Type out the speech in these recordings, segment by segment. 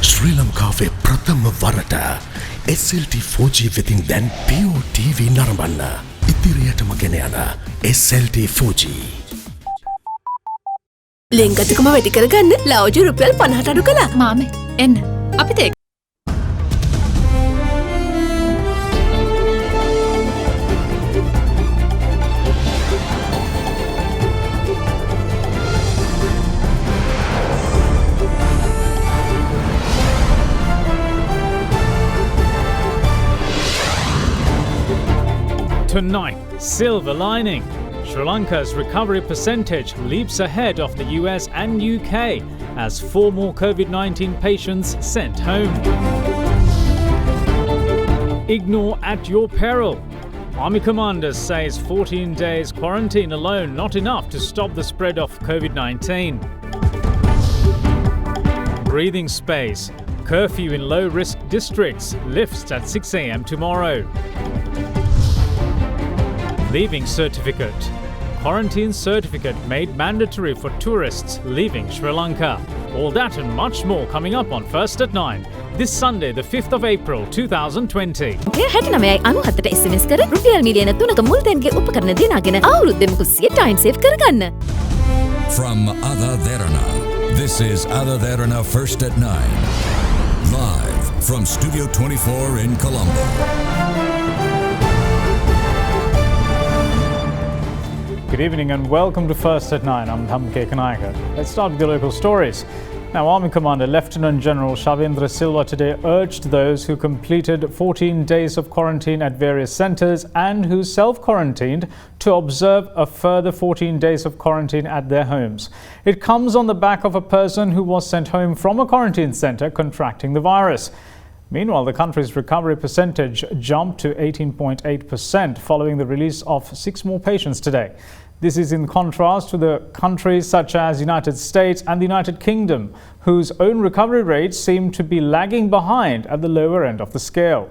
ශ්‍රී ලංකාවේ ප්‍රථම වරට SLT 4G වෙතින් දැන් Pure TV නරඹන්න. ඉදිරියටම ගෙන යන SLT 4G. ලෙන්ගතුකම වැඩි කරගන්න ලව්ජු රුපියල් 50ට අඩු කළා. මාමේ එන්න අපිට Tonight, silver lining. Sri Lanka's recovery percentage leaps ahead of the US and UK as 4 more COVID-19 patients sent home. Ignore at your peril. Army commander says 14 days quarantine alone not enough to stop the spread of COVID-19. Breathing space. Curfew in low-risk districts lifts at 6 a.m. tomorrow. Leaving certificate. Quarantine certificate made mandatory for tourists leaving Sri Lanka. All that and much more coming up on First at 9 this Sunday, the 5th of April 2020. SMS කර රුපියල් මිලියන 3ක මුල්තැන්ගේ උපකරණ දිනාගෙන අවුරුද්දෙම කුස්සිය time save කරගන්න. From AdaDerana, this is AdaDerana First at 9. Live from Studio 24 in Colombo. Good evening and welcome to First at 9. I'm Thamke Kanayaka. Let's start with the local stories. Now, Army Commander Lieutenant General Shavendra Silva today urged those who completed 14 days of quarantine at various centres and who self-quarantined to observe a further 14 days of quarantine at their homes. It comes on the back of a person who was sent home from a quarantine centre contracting the virus. Meanwhile, the country's recovery percentage jumped to 18.8% following the release of 6 more patients today. This is in contrast to the countries such as United States and the United Kingdom, whose own recovery rates seem to be lagging behind at the lower end of the scale.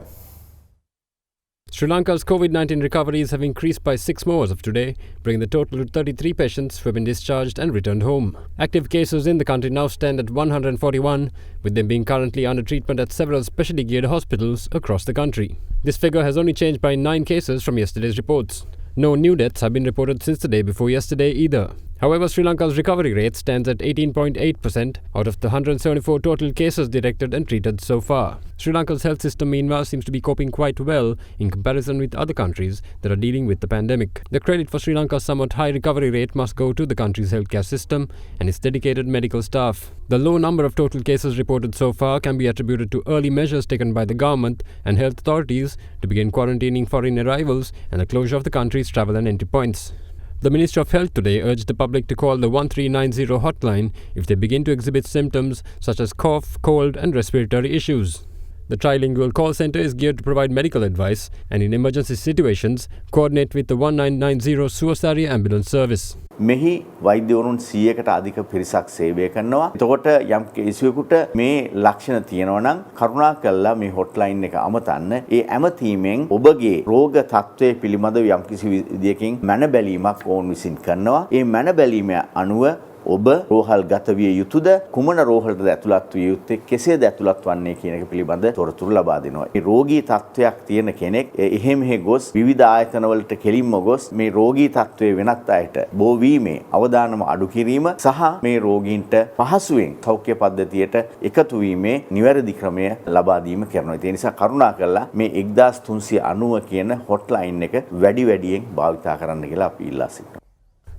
Sri Lanka's COVID-19 recoveries have increased by 6 more as of today, bringing the total to 33 patients who have been discharged and returned home. Active cases in the country now stand at 141, with them being currently under treatment at several specially geared hospitals across the country. This figure has only changed by 9 cases from yesterday's reports. No new deaths have been reported since the day before yesterday either. However, Sri Lanka's recovery rate stands at 18.8% out of the 174 total cases detected and treated so far. Sri Lanka's health system, meanwhile, seems to be coping quite well in comparison with other countries that are dealing with the pandemic. The credit for Sri Lanka's somewhat high recovery rate must go to the country's healthcare system and its dedicated medical staff. The low number of total cases reported so far can be attributed to early measures taken by the government and health authorities to begin quarantining foreign arrivals and the closure of the country's travel and entry points. The Ministry of Health today urged the public to call the 1390 hotline if they begin to exhibit symptoms such as cough, cold and respiratory issues. The trilingual call centre is geared to provide medical advice and in emergency situations coordinate with the 1990 Suwasari ambulance service. මෙහි වෛද්‍යවරුන් 100කට අධික පිරිසක් සේවය කරනවා. එතකොට යම් කිසිවෙකුට මේ ලක්ෂණ තියෙනවා නම් කරුණාකරලා මේ හොට්ලයින් එක අමතන්න. ඒ ඇමතීමෙන් ඔබගේ රෝග තත්ත්වය පිළිබඳව යම් කිසි විදියකින් මන බැලීමක් ඕන් විසින් කරනවා. ඒ මන බැලීම අනුව ඔබ රෝහල් ගත විය යුතුද කුමන රෝහලටද ඇතුළත් විය යුත්තේ කෙසේද ඇතුළත් වන්නේ කියන එක පිළිබඳ තොරතුරු ලබා දෙනවා. මේ රෝගී තත්ත්වයක් තියෙන කෙනෙක් එහෙම ගොස් විවිධ ආයතනවලට කෙලින්ම ගොස් මේ රෝගී තත්ත්වයේ වෙනත් අයට බෝ වීමේ අවදානම අඩු කිරීම සහ මේ රෝගීන්ට පහසුවෙන් සෞඛ්‍ය පද්ධතියට එකතු වීමේ නිවැරදි ක්‍රමය ලබා දීම කරනවා. ඒ නිසා කරුණාකරලා මේ 1390 කියන හොට්ලයින් එක වැඩි වැඩියෙන් භාවිතා කරන්න කියලා අපි ඉල්ලා සිටිනවා.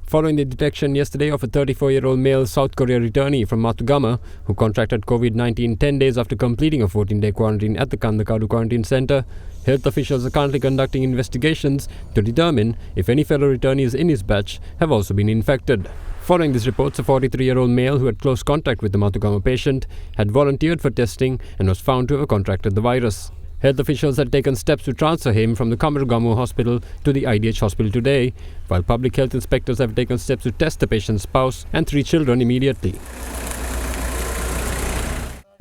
Following the detection yesterday of a 34-year-old male South Korea returnee from Matugama who contracted COVID-19 10 days after completing a 14-day quarantine at the Kandakadu Quarantine Centre, health officials are currently conducting investigations to determine if any fellow returnees in his batch have also been infected. Following these reports, a 43-year-old male who had close contact with the Matugama patient had volunteered for testing and was found to have contracted the virus. Health officials had taken steps to transfer him from the Kamarugamo hospital to the IDH hospital today, while public health inspectors have taken steps to test the patient's spouse and 3 children immediately.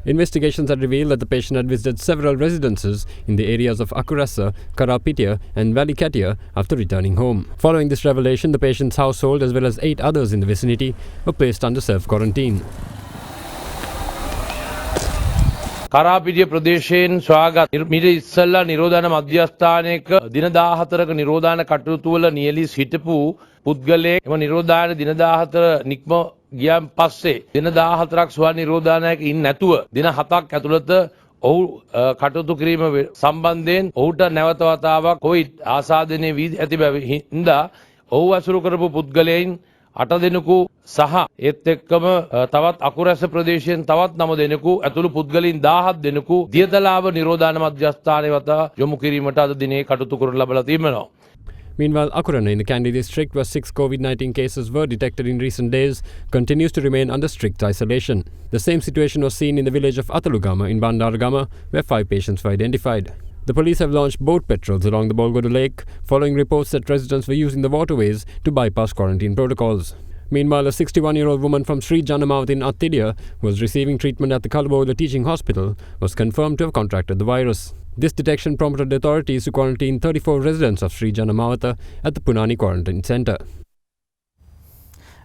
Investigations had revealed that the patient had visited several residences in the areas of Akurasa, Karapitia and Valikatia after returning home. Following this revelation, the patient's household as well as 8 others in the vicinity were placed under self-quarantine. Karapitiya ප්‍රදේශයෙන් සොයාගත් මීට ඉස්සෙල්ලා නිරෝධායන මධ්‍යස්ථානයක දින 14ක නිරෝධායන කටයුතු වල නියැලී සිටපු පුද්ගලයෙක් එම නිරෝධායන දින 14 නික්ම ගියන් පස්සේ දින 14ක් සොයා නිරෝධායනයක ඉන්නේ නැතුව දින 7ක් ඇතුළත ඔහු කටයුතු කිරීම සම්බන්ධයෙන් ඔහුට නැවත වතාවක් කොවිඩ් ආසාදනය වී ඇති බැවින්දා ඔහු ඇසුරු කරපු පුද්ගලයන් 8 දෙනෙකු සහ ඒත් එක්කම තවත් අකුරැස ප්‍රදේශයෙන් තවත් 9 දෙනෙකු ඇතුළු පුද්ගලයන් 17 දෙනෙකු දියතලාව නිරෝධායන මධ්‍යස්ථානයේ වත යොමු කිරීමට අද දිනේ කටයුතු කරන ලබලා තිබෙනවා. Meanwhile, Akurana in the Kandy district, where 6 COVID-19 cases were detected in recent days, continues to remain under strict isolation. The same situation was seen in the village of Atalugama in Bandaragama, where 5 patients were identified. The police have launched boat patrols along the Bolgodo Lake, following reports that residents were using the waterways to bypass quarantine protocols. Meanwhile, a 61-year-old woman from Sri Janamawat in Attidia, who was receiving treatment at the Kalabola Teaching Hospital, was confirmed to have contracted the virus. This detection prompted authorities to quarantine 34 residents of Sri Janamawata at the Punani Quarantine Centre.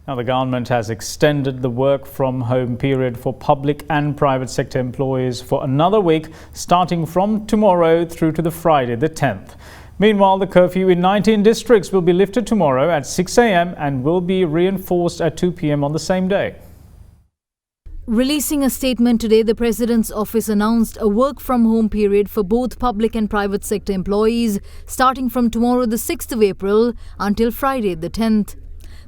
Now, the government has extended the work from home period for public and private sector employees for another week, starting from tomorrow through to the Friday the 10th. Meanwhile, the curfew in 19 districts will be lifted tomorrow at 6 a.m. and will be reinforced at 2 p.m. on the same day. Releasing a statement today, the President's office announced a work-from-home period for both public and private sector employees starting from tomorrow the 6th of April until Friday the 10th.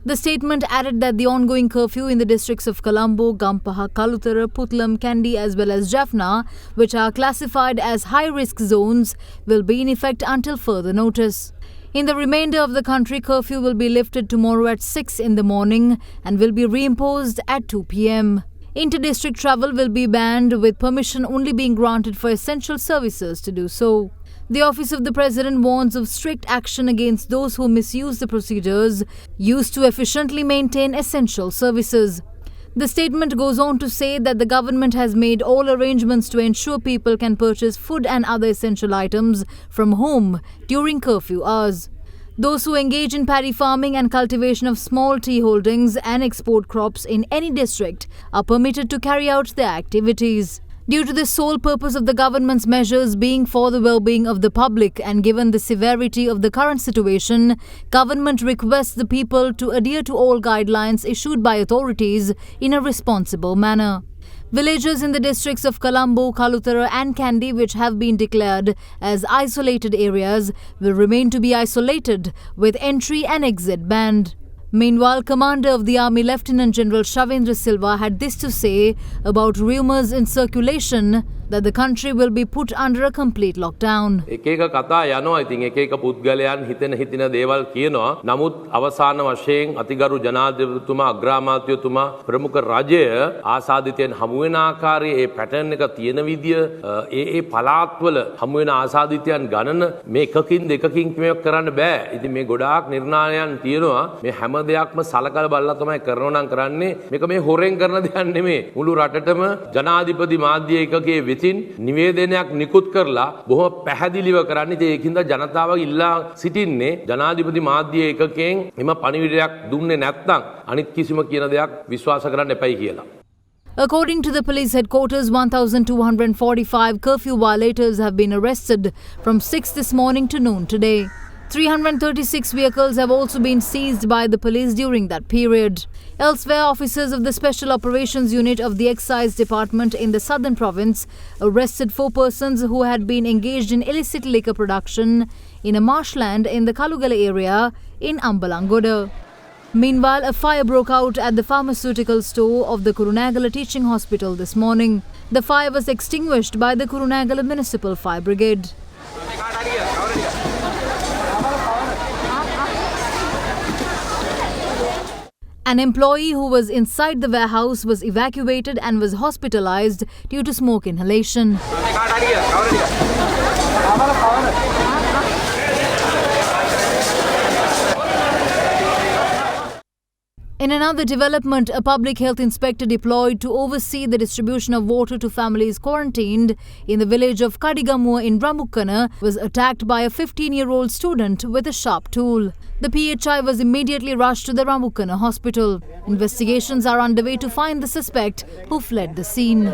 The statement added that the ongoing curfew in the districts of Colombo, Gampaha, Kalutara, Putlam, Kandy as well as Jaffna, which are classified as high-risk zones, will be in effect until further notice. In the remainder of the country, curfew will be lifted tomorrow at 6 in the morning and will be reimposed at 2 p.m. Inter-district travel will be banned, with permission only being granted for essential services to do so. The Office of the President warns of strict action against those who misuse the procedures used to efficiently maintain essential services. The statement goes on to say that the government has made all arrangements to ensure people can purchase food and other essential items from home during curfew hours. Those who engage in paddy farming and cultivation of small tea holdings and export crops in any district are permitted to carry out their activities. Due to the sole purpose of the government's measures being for the well-being of the public and given the severity of the current situation, government requests the people to adhere to all guidelines issued by authorities in a responsible manner. Villages in the districts of Colombo, Kalutara and Kandy, which have been declared as isolated areas, will remain to be isolated with entry and exit banned. Meanwhile, Commander of the Army Lieutenant General Shavendra Silva had this to say about rumours in circulation that the country will be put under a complete lockdown. එක එක කතා යනවා. ඉතින් එක එක පුද්ගලයන් හිතෙන දේවල් කියනවා. නමුත් අවසාන වශයෙන් අතිගරු ජනාධිපතිතුමා අග්‍රාමාත්‍යතුමා ප්‍රමුඛ රජය ආසාදිතයන් හමු වෙන ආකාරයේ ඒ පැටර්න් එක තියෙන විදිය ඒ පළාත්වල හමු වෙන ආසාදිතයන් ගණන මේ එකකින් දෙකකින් මේක කරන්න බෑ. ඉතින් මේ ගොඩාක් නිර්ණායන් තියෙනවා. මේ හැම දෙයක්ම සලකලා බලලා තමයි කරනවා නම් කරන්නේ. මේක මේ හොරෙන් කරන දෙයක් නෙමෙයි. මුළු රටටම ජනාධිපති මාධ්‍ය ඒකකයේ නිවේදනයක් නිකුත් කරලා බොහොම පැහැදිලිව කරන්නේ. ඒකින්ද ජනතාව ඉල්ලා සිටින්නේ ජනාධිපති මාධ්‍ය ඒකකයෙන් එම පණිවිඩයක් දුන්නේ නැත්නම් අනිත් කිසිම කියන දෙයක් විශ්වාස කරන්න එපයි කියලා. According to the police headquarters, 1,245 curfew violators have been arrested from 6 this morning to noon today. 336 vehicles have also been seized by the police during that period. Elsewhere, officers of the Special Operations Unit of the Excise Department in the southern province arrested 4 persons who had been engaged in illicit liquor production in a marshland in the Kalugala area in Ambalangoda. Meanwhile, a fire broke out at the pharmaceutical store of the Kurunagala Teaching Hospital this morning. The fire was extinguished by the Kurunagala Municipal Fire Brigade. An employee who was inside the warehouse was evacuated and was hospitalized due to smoke inhalation. In another development, a public health inspector deployed to oversee the distribution of water to families quarantined in the village of Kadigamua in Ramukkana was attacked by a 15-year-old student with a sharp tool. The PHI was immediately rushed to the Ramukkana hospital. Investigations are underway to find the suspect who fled the scene.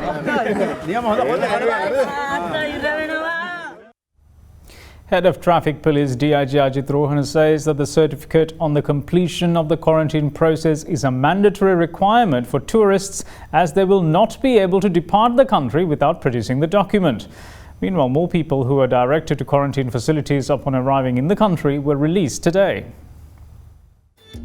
Head of Traffic Police DIG Ajit Rohan says that the certificate on the completion of the quarantine process is a mandatory requirement for tourists, as they will not be able to depart the country without producing the document. Meanwhile, more people who were directed to quarantine facilities upon arriving in the country were released today.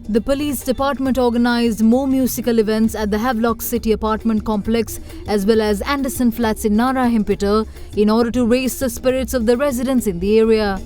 The police department organised more musical events at the Havelock City apartment complex as well as Anderson Flats in Narahimpeta in order to raise the spirits of the residents in the area.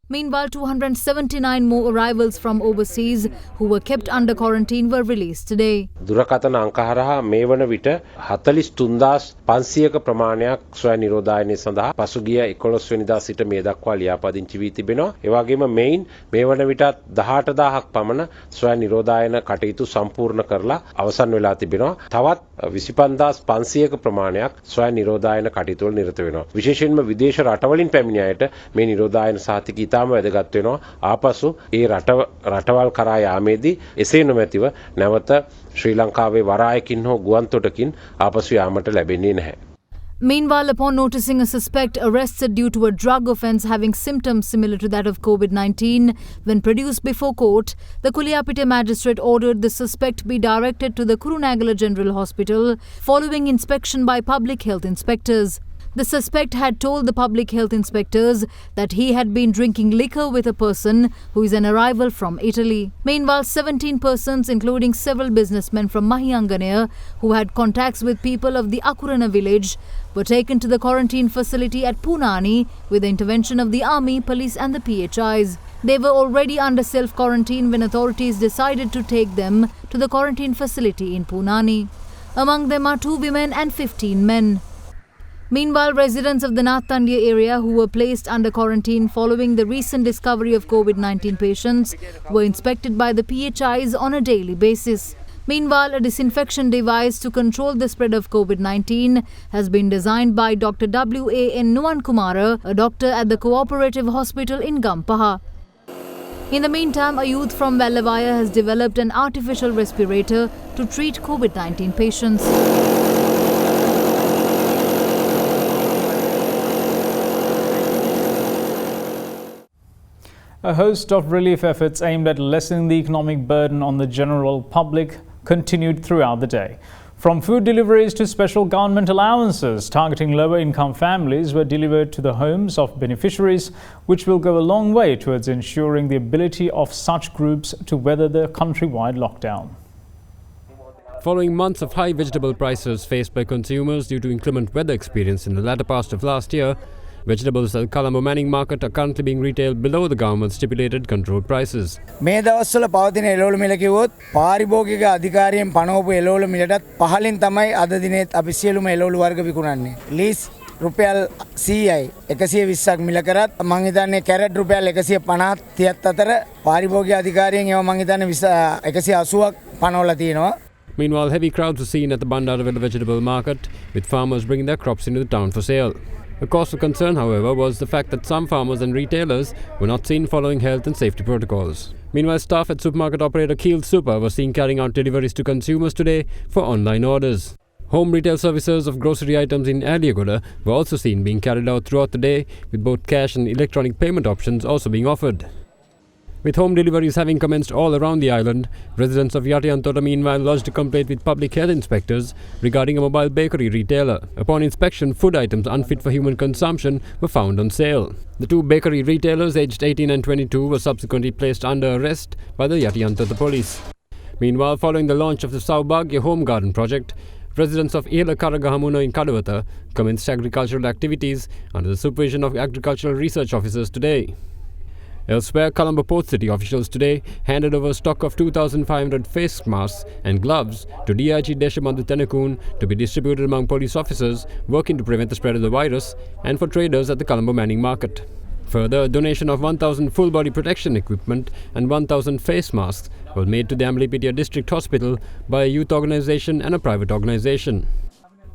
Meanwhile, 279 more arrivals from overseas who were kept under quarantine were released today. දුරකථන අංක හරහා මේ වන විට 43500ක ප්‍රමාණයක් ස්වයං නිරෝධායනය සඳහා පසුගිය 11 වෙනිදා සිට මේ දක්වා ලියාපදිංචි වී තිබෙනවා. ඒ වගේම මෙයින් මේ වන විට 18000ක් පමණ ස්වයං නිරෝධායන කටයුතු සම්පූර්ණ කරලා අවසන් වෙලා තිබෙනවා. තවත් 25500ක ප්‍රමාණයක් ස්වයං නිරෝධායන කටයුතු වල නිරත වෙනවා. විශේෂයෙන්ම විදේශ රටවලින් පැමිණි අයට මේ නිරෝධායන සහතික ඉතාම වැදගත් වෙනවා. ආපසු ඒ රටවල් කරා යාමේදී එසේ නොමැතිව නැවත ශ්‍රී ලංකාවේ වරායකින් හෝ ගුවන්තොටකින් ආපසු යාමට ලැබෙන්නේ නැහැ. Meanwhile, upon noticing a suspect arrested due to a drug offence having symptoms similar to that of COVID-19 when produced before court, the Kuliapita magistrate ordered the suspect be directed to the Kurunagala General Hospital following inspection by public health inspectors. The suspect had told the public health inspectors that he had been drinking liquor with a person who is an arrival from Italy. Meanwhile, 17 persons, including several businessmen from Mahianganaya who had contacts with people of the Akurana village, were taken to the quarantine facility at Punani with the intervention of the army, police and the PHIs. They were already under self-quarantine when authorities decided to take them to the quarantine facility in Punani. Among them are 2 women and 15 men. Meanwhile, residents of the Nathandia area who were placed under quarantine following the recent discovery of COVID-19 patients were inspected by the PHIs on a daily basis. Meanwhile, a disinfection device to control the spread of COVID-19 has been designed by Dr. W.A.N. Nuwankumara, a doctor at the Cooperative Hospital in Gampaha. In the meantime, a youth from Vellavaya has developed an artificial respirator to treat COVID-19 patients. A host of relief efforts aimed at lessening the economic burden on the general public continued throughout the day. From food deliveries to special government allowances targeting lower-income families were delivered to the homes of beneficiaries, which will go a long way towards ensuring the ability of such groups to weather the countrywide lockdown. Following months of high vegetable prices faced by consumers due to inclement weather experienced in the latter part of last year, vegetables at Colombo Manning Market are currently being retailed below the government's stipulated controlled prices. මේ දවස්වල පවතින එළවලු මිල කිව්වොත් පාරිභෝගික අධිකාරියෙන් පනවපු එළවලු මිලටත් පහලින් තමයි අද දිනේත් අපි සියලුම එළවලු වර්ග විකුණන්නේ. ලීස් රුපියල් 100යි 120ක් මිල කරත් මං හිතන්නේ කැරට් රුපියල් 150 30 අතර පාරිභෝගික අධිකාරියෙන් ඒවා මං හිතන්නේ 180ක් පනවලා තියෙනවා. Meanwhile, heavy crowds were seen at the Bandaravilla vegetable market, with farmers bringing their crops into the town for sale. A cause for concern, however, was the fact that some farmers and retailers were not seen following health and safety protocols. Meanwhile, staff at supermarket operator Keel Super were seen carrying out deliveries to consumers today for online orders. Home retail services of grocery items in Aliagoda were also seen being carried out throughout the day, with both cash and electronic payment options also being offered. With home deliveries having commenced all around the island, residents of Yatiyantota meanwhile lodged a complaint with public health inspectors regarding a mobile bakery retailer. Upon inspection, food items unfit for human consumption were found on sale. The 2 bakery retailers aged 18 and 22 were subsequently placed under arrest by the Yatiyantota police. Meanwhile, following the launch of the Saubhagya Home Garden project, residents of Ela Karagahamuna in Kadawata commenced agricultural activities under the supervision of agricultural research officers today. Elsewhere, Colombo Port City officials today handed over a stock of 2,500 face masks and gloves to DIG Deshamandu Tenekun to be distributed among police officers working to prevent the spread of the virus and for traders at the Colombo Manning Market. Further, a donation of 1,000 full body protection equipment and 1,000 face masks was made to the Ambalipitia District Hospital by a youth organisation and a private organisation.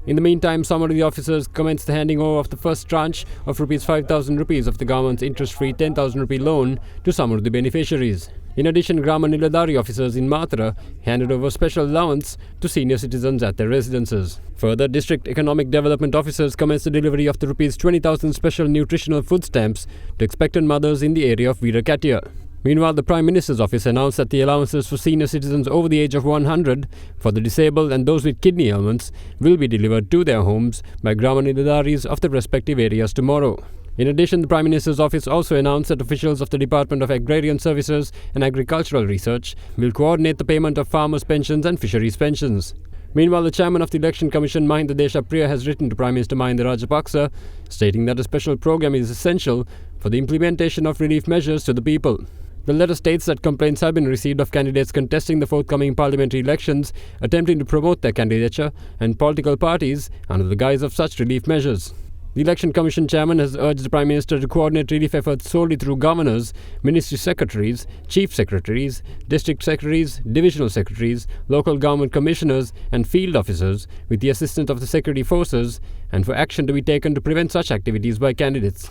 In the meantime, some of the officers commenced the handing over of the first tranche of ₹5,000 of the government's interest-free ₹10,000 loan to some of the beneficiaries. In addition, Grama Niladari officers in Matra handed over special allowance to senior citizens at their residences. Further, District Economic Development officers commenced the delivery of the ₹20,000 special nutritional food stamps to expectant mothers in the area of Veerakatia. Meanwhile, the Prime Minister's office announced that the allowances for senior citizens over the age of 100 for the disabled and those with kidney ailments will be delivered to their homes by Grama Niladaris of the respective areas tomorrow. In addition, the Prime Minister's office also announced that officials of the Department of Agrarian Services and Agricultural Research will coordinate the payment of farmers' pensions and fisheries pensions. Meanwhile, the chairman of the Election Commission, Mahinda Deshapriya, has written to Prime Minister Mahinda Rajapaksa, stating that a special program is essential for the implementation of relief measures to the people. The letter states that complaints have been received of candidates contesting the forthcoming parliamentary elections, attempting to promote their candidature, and political parties under the guise of such relief measures. The Election Commission chairman has urged the Prime Minister to coordinate relief efforts solely through governors, ministry secretaries, chief secretaries, district secretaries, divisional secretaries, local government commissioners and field officers with the assistance of the security forces, and for action to be taken to prevent such activities by candidates.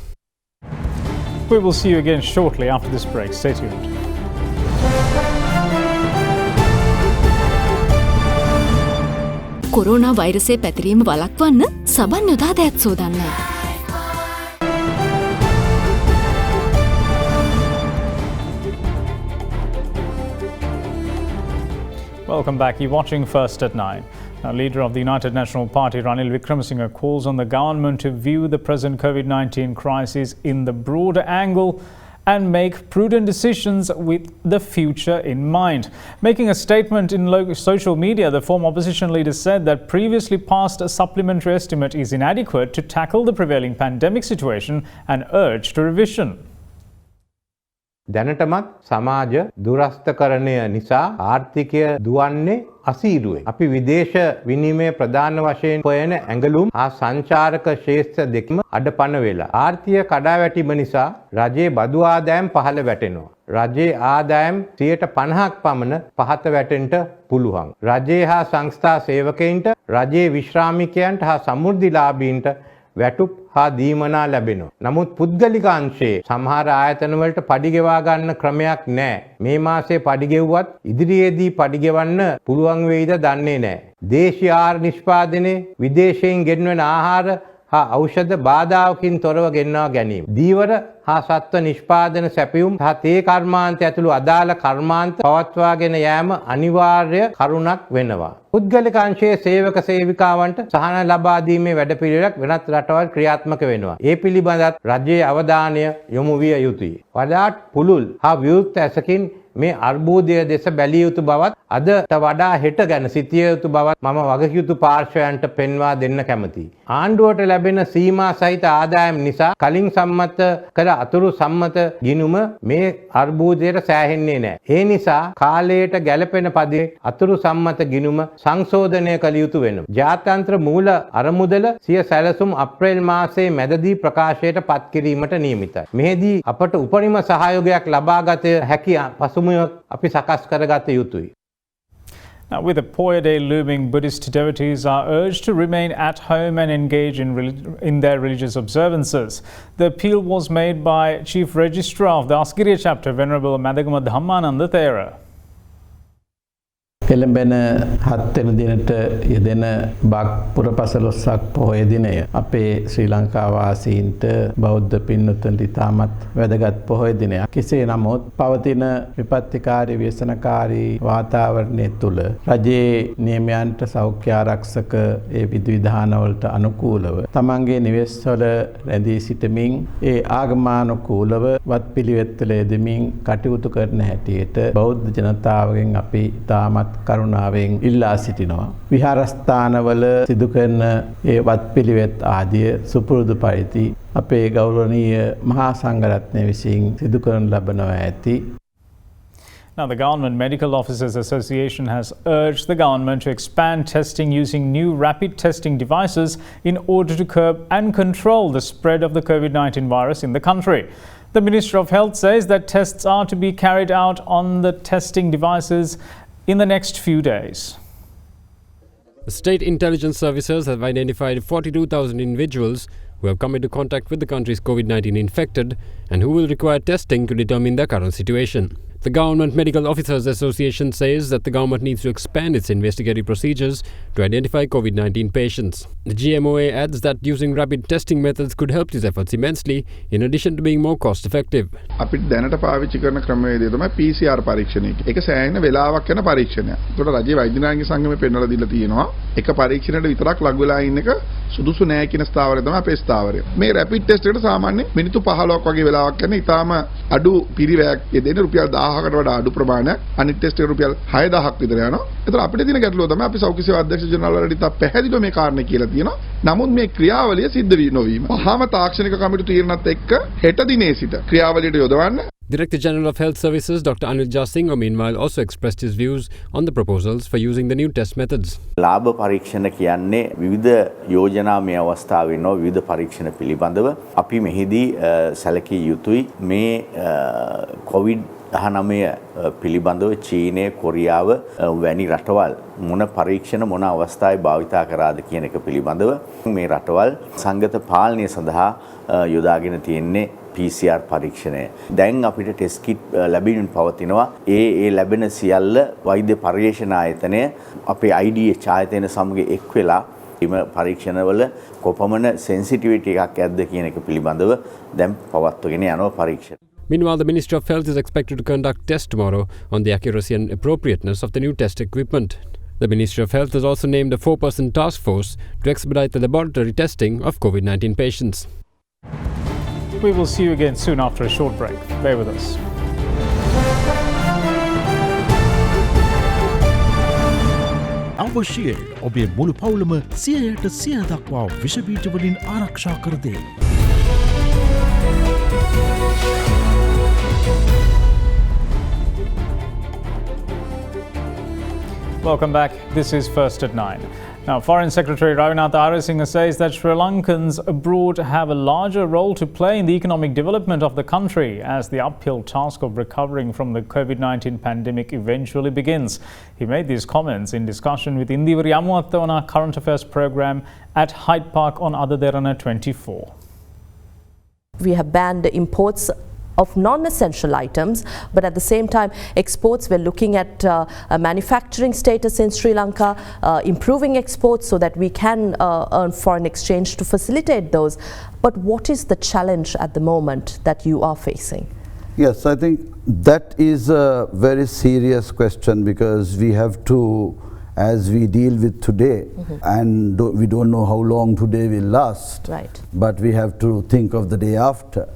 We will see you again shortly after this break. Stay tuned. Corona වෛරසය පැතිරීම වළක්වන්න සබන් යොදා දෑත් සෝදන්න. Welcome back. You're watching First at 9. Now, leader of the United National Party, Ranil Wickremesinghe, calls on the government to view the present COVID-19 crisis in the broader angle and make prudent decisions with the future in mind. Making a statement in social media, the former opposition leader said that previously passed supplementary estimate is inadequate to tackle the prevailing pandemic situation and urged a revision. දැනටමත් සමාජ දුරස්ථකරණය නිසා ආර්ථිකය දුවන්නේ අසීරුවෙන්. අපි විදේශ විනිමය ප්‍රධාන වශයෙන් හොයන ඇඟලුම් හා සංචාරක ශේෂ්ත්‍ර දෙකම අඩපණ වෙලා. ආර්ථික කඩාවැටීම නිසා රජයේ බදු ආදායම් පහළ වැටෙනවා. රජයේ ආදායම් 50% පමණ පහත වැටෙන්න පුළුවන්. රජයේ හා සංස්ථා සේවකයින්ට, රජයේ විශ්‍රාමිකයන්ට හා සමෘද්ධිලාභීන්ට වැටුප් හා දීමනා ලැබෙනවා. නමුත් පුද්ගලික අංශයේ සමහර ආයතන වලට පඩි ගෙවා ගන්න ක්‍රමයක් නැහැ. මේ මාසේ පඩි ගෙවුවත් ඉදිරියේදී පඩි ගෙවන්න පුළුවන් වෙයිද දන්නේ නැහැ. දේශීය ආහාර නිෂ්පාදනයේ විදේශයෙන් ගෙන්වන ආහාර හා ඖෂධ බාධාවකින් තොරව ගෙන්වා ගැනීම. දීවර හා සත්ව නිෂ්පාදන සැපයුම් හා තේ කර්මාන්ත ඇතුළු අදාළ කර්මාන්ත පවත්වාගෙන යෑම අනිවාර්ය කරුණක් වෙනවා. පුද්ගලික අංශයේ සේවක සේවිකාවන්ට සහන ලබා දීමේ වැඩපිළිවෙලක් වෙනත් රටවල් ක්‍රියාත්මක වෙනවා. ඒ පිළිබඳව රජයේ අවධානය යොමු විය යුතුයි. වඩාත් පුළුල් හා විවෘත ඇසකින් මේ අර්බුදය දෙස බැලිය යුතු බවත් අදට වඩා හෙට ගැන සිතිය යුතු බවත් මම වගකියුතු පාර්ශ්වයන්ට පෙන්වා දෙන්න කැමතියි. ආණ්ඩුවට ලැබෙන සීමා සහිත ආදායම් නිසා කලින් සම්මත කළ අතුරු සම්මත ගිණුම මේ අර්බුදයට සෑහෙන්නේ නැහැ. ඒ නිසා කාලයට ගැලපෙන පදේ අතුරු සම්මත ගිණුම සංශෝධනය කළ යුතු වෙනවා. ජාත්‍යන්තර මූල අරමුදල සිය සැලසුම් අප්‍රේල් මාසයේ මැදදී ප්‍රකාශයට පත් කිරීමට නියමිතයි. මෙහිදී අපට උපරිම සහයෝගයක් ලබා ගත හැකි පසුබිමක් අපි සකස් කරගත යුතුයි. Now, with a Poya Day looming, Buddhist devotees are urged to remain at home and engage in their religious observances. The appeal was made by Chief Registrar of the Asgiriya chapter, Venerable Madagama Dhammananda Thera. එළඹෙන 7 වෙනි දිනට යෙදෙන බක් පුරපසළොස්වක පොහොය දිනය අපේ ශ්‍රී ලංකා වාසීන්ට බෞද්ධ පින්වතුන්ට ඉතාමත් වැදගත් පොහොය දිනයක්. කෙසේ නමුත් පවතින විපත්තිකාරී ව්‍යසනකාරී වාතාවරණය තුළ රජයේ නියමයන්ට සෞඛ්‍ය ආරක්ෂක ඒ විධිවිධානවලට අනුකූලව තමන්ගේ නිවෙස්වල රැඳී සිටමින් ඒ ආගමානුකූලව වත්පිළිවෙත්වල යෙදමින් කටයුතු කරන හැටියට බෞද්ධ ජනතාවගෙන් අපි ඉතාමත් කරුණාවෙන් ඉල්ලා සිටිනවා. විහාරස්ථානවල සිදු කරන ඒ වත්පිළිවෙත් ආදිය සුපුරුදු පරිදි අපේ ගෞරවනීය මහා සංඝරත්නය විසින් සිදු කරන ලබනවා ඇති. Now, the Government Medical Officers Association has urged the government to expand testing using new rapid testing devices in order to curb and control the spread of the COVID-19 virus in the country. The Ministry of Health says that tests are to be carried out on the testing devices in the next few days. The state intelligence services have identified 42,000 individuals who have come into contact with the country's COVID-19 infected and who will require testing to determine their current situation. The Government Medical Officers Association says that the government needs to expand its investigative procedures to identify COVID-19 patients. The GMOA adds that using rapid testing methods could help these efforts immensely, in addition to being more cost effective. අපිට දැනට පාවිච්චි කරන ක්‍රමවේදය තමයි PCR පරීක්ෂණය. ඒක සෑහෙන වෙලාවක් යන පරීක්ෂණයක්. ඒකට රජයේ වෛද්‍ය නායක සංගමය පෙන්වලා දීලා තියෙනවා. එක පරීක්ෂණයට විතරක් ලඟු වෙලා ඉන්න එක සුදුසු නෑ කියන ස්ථාවරය තමයි අපේ ස්ථාවරය. මේ රැපිඩ් ටෙස්ට් එකට සාමාන්‍ය මිනිත්තු 15ක් වගේ වෙලාවක් යන ඉතාලම අඩු පිරිවැයක් යෙදෙන රුපියල් 1000කට වඩා අඩු ප්‍රමාණයක් අනිත් ටෙස්ට් එකට රුපියල් 6000ක් විතර යනවා. ඒතර අපිට තියෙන ගැටලුව තමයි අපි සෞඛ්‍ය සේවා අධ්‍යක්ෂ ජනරාල් වලට ඉතා පැහැදිලිව මේ කාරණේ කියලා තියෙනවා. නමුත් මේ ක්‍රියාවලිය සිද්ධ නොවීම. මහාම තාක්ෂණික කමිටු තීරණත් එක්ක හෙට දිනේ සිට ක්‍රියාවලියට යොදවන්න. Director General of Health Services Dr. Anil Jasinghe meanwhile also expressed his views on the proposals for using the new test methods. ලාභ පරීක්ෂණ කියන්නේ විවිධ යෝජනාමය අවස්ථාවෙන් විවිධ පරීක්ෂණ පිළිබඳව අපි මෙහිදී සැලකිය යුතුයි. මේ COVID-19 පිළිබඳව චීනය කොරියාව වැනි රටවල් මොන පරීක්ෂණ මොන අවස්ථාවේ භාවිතා කරාද කියන එක පිළිබඳව මේ රටවල් සංගත පාලනය සඳහා යොදාගෙන තියෙන්නේ PCR පරීක්ෂණය. දැන් අපිට ටෙස්ට් කිට් ලැබෙමින් පවතිනවා. ඒ ලැබෙන සියල්ල වෛද්‍ය පර්යේෂණ ආයතනය අපේ IDH ආයතන සමග එක් වෙලා එම පරීක්ෂණවල කොපමණ සෙන්සිටිවිටි එකක් ඇද්ද කියන එක පිළිබඳව දැන් පවත්වගෙන යනවා පරීක්ෂණ. Meanwhile, the Ministry of Health is expected to conduct tests tomorrow on the accuracy and appropriateness of the new test equipment. The Ministry of Health has also named a 4-person task force to expedite the laboratory testing of COVID-19 patients. We will see you again soon after a short break. Bear with us. අවශ්‍යයෙන් ඔබේ මුළු පවුලම 100% දක්වා විෂ බීජ වලින් ආරක්ෂා කර දෙයි. Welcome back. This is First at 9. Now, Foreign Secretary Ravinatha Arasinghe says that Sri Lankans abroad have a larger role to play in the economic development of the country as the uphill task of recovering from the COVID-19 pandemic eventually begins. He made these comments in discussion with Indivari Amuwatta on our current affairs program at Hyde Park on AdaDerana 24. We have banned imports of non-essential items, but at the same time exports, we're looking at a manufacturing status in Sri Lanka, improving exports so that we can earn foreign exchange to facilitate those. But what is the challenge at the moment that you are facing? Yes, I think that is a very serious question, because we have to, as we deal with today, and we don't know how long today will last, right, but we have to think of the day after.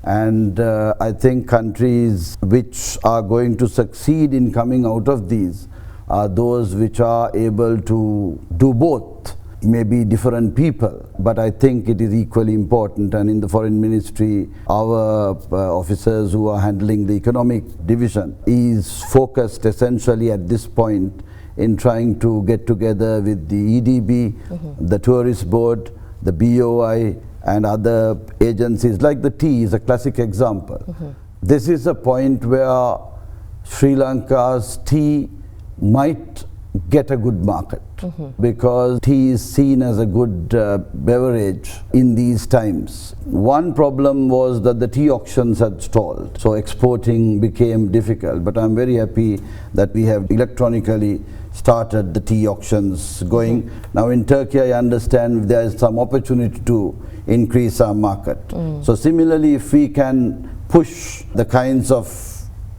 And I think countries which are going to succeed in coming out of these are those which are able to do both. Maybe different people, but I think it is equally important. And in the Foreign Ministry, our officers who are handling the economic division is focused essentially at this point in trying to get together with the EDB, the Tourist Board, the BOI, and other agencies, like the tea is a classic example. This is a point where Sri Lanka's tea might get a good market, because tea is seen as a good beverage in these times. One problem was that the tea auctions had stalled, so exporting became difficult, but I'm very happy that we have electronically started the tea auctions going. Now in Turkey, I understand there is some opportunity to increase our market. So similarly, if we can push the kinds of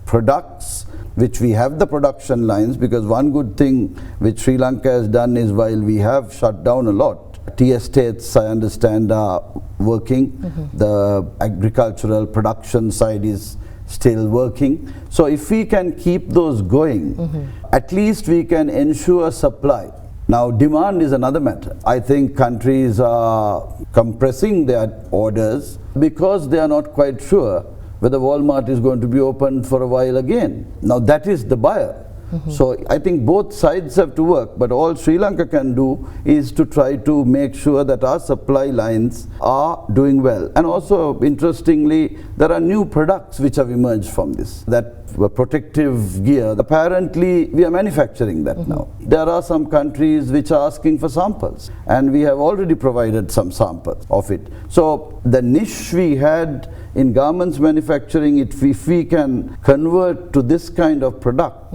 products which we have the production lines, because one good thing which Sri Lanka has done is, while we have shut down a lot, tea estates, I understand, are working. The agricultural production side is still working. So if we can keep those going, at least we can ensure supply. Now demand is another matter. I think countries are compressing their orders because they are not quite sure whether Walmart is going to be open for a while again. Now that is the buyer. So I think both sides have to work, but all Sri Lanka can do is to try to make sure that our supply lines are doing well. And also, interestingly, there are new products which have emerged from this. That protective gear, apparently we are manufacturing that now. There are some countries which are asking for samples, and we have already provided some samples of it. So the niche we had in garments manufacturing, if we can convert to this kind of product,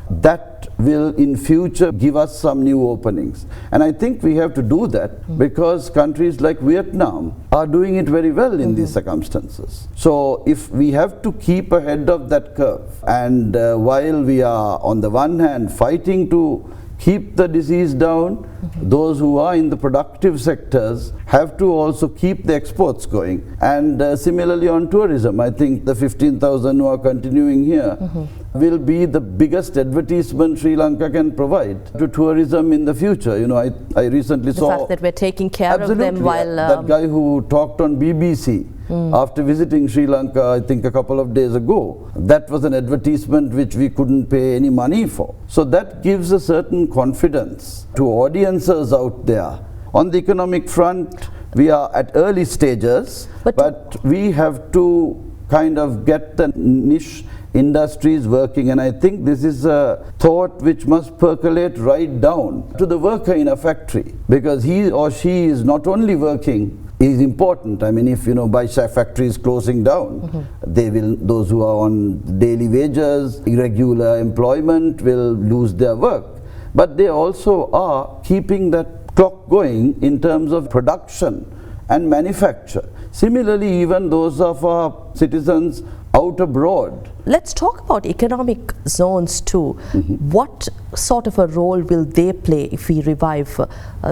that will in future give us some new openings. And I think we have to do that because countries like Vietnam are doing it very well in these circumstances. So if we have to keep ahead of that curve, and while we are on the one hand fighting to keep the disease down, those who are in the productive sectors have to also keep the exports going. And similarly on tourism, I think the 15,000 who are continuing here will be the biggest advertisement Sri Lanka can provide to tourism in the future. You know, I recently saw the fact that we're taking care of them while that guy who talked on BBC after visiting Sri Lanka, I think a couple of days ago, that was an advertisement which we couldn't pay any money for. So that gives a certain confidence to audiences out there. On the economic front, we are at early stages, but we have to kind of get the niche industries working, and I think this is a thought which must percolate right down to the worker in a factory, because he or she is not only working, is important. I mean, if by factories closing down, they will, those who are on daily wages, irregular employment will lose their work, but they also are keeping that clock going in terms of production and manufacture. Similarly, even those of our citizens out abroad. Let's talk about economic zones too. What sort of a role will they play if we revive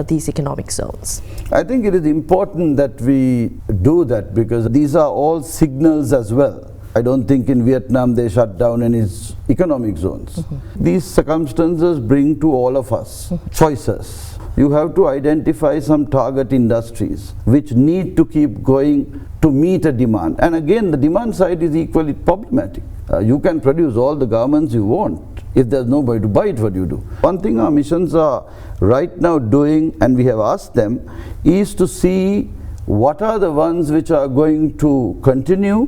these economic zones? I think it is important that we do that because these are all signals as well. I don't think in Vietnam they shut down any economic zones. These circumstances bring to all of us choices. You have to identify some target industries which need to keep going to meet a demand. And again, the demand side is equally problematic. You can produce all the garments you want. If there's nobody to buy it, what do you do? One thing our missions are right now doing, and we have asked them, is to see what are the ones which are going to continue,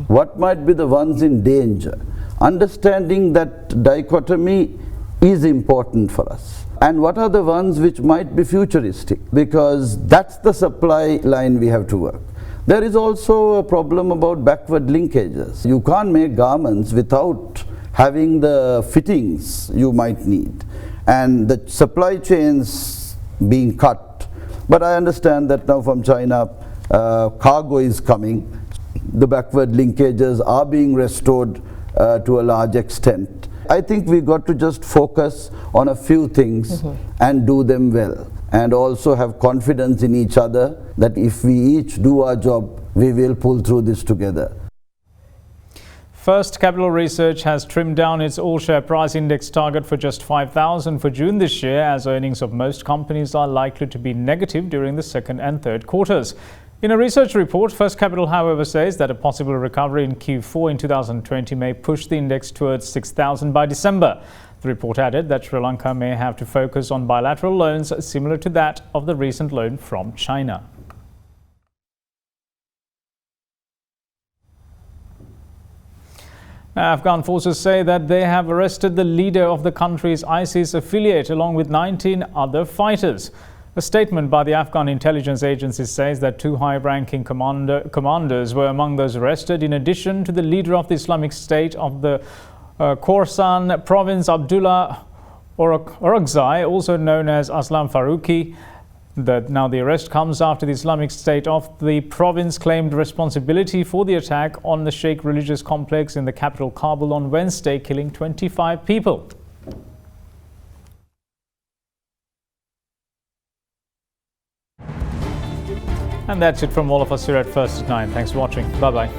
what might be the ones in danger. Understanding that dichotomy is important for us. And what are the ones which might be futuristic, because that's the supply line we have to work. There is also a problem about backward linkages. You can't make garments without having the fittings you might need, and the supply chains being cut. But I understand that now from China, cargo is coming. The backward linkages are being restored to a large extent. I think we got to just focus on a few things and do them well, and also have confidence in each other that if we each do our job, we will pull through this together. First Capital Research has trimmed down its all-share price index target for just 5,000 for June this year, as earnings of most companies are likely to be negative during the second and third quarters. In a research report, First Capital, however, says that a possible recovery in Q4 in 2020 may push the index towards 6,000 by December. The report added that Sri Lanka may have to focus on bilateral loans similar to that of the recent loan from China. Now, Afghan forces say that they have arrested the leader of the country's ISIS affiliate along with 19 other fighters. A statement by the Afghan intelligence agency says that two high-ranking commanders were among those arrested, in addition to the leader of the Islamic State of the Khorasan province, Abdullah Orakzai, also known as Aslam Faruqi. Now the arrest comes after the Islamic State of the province claimed responsibility for the attack on the Sheikh religious complex in the capital Kabul on Wednesday, killing 25 people. And that's it from all of us here at First at 9. Thanks for watching. Bye-bye.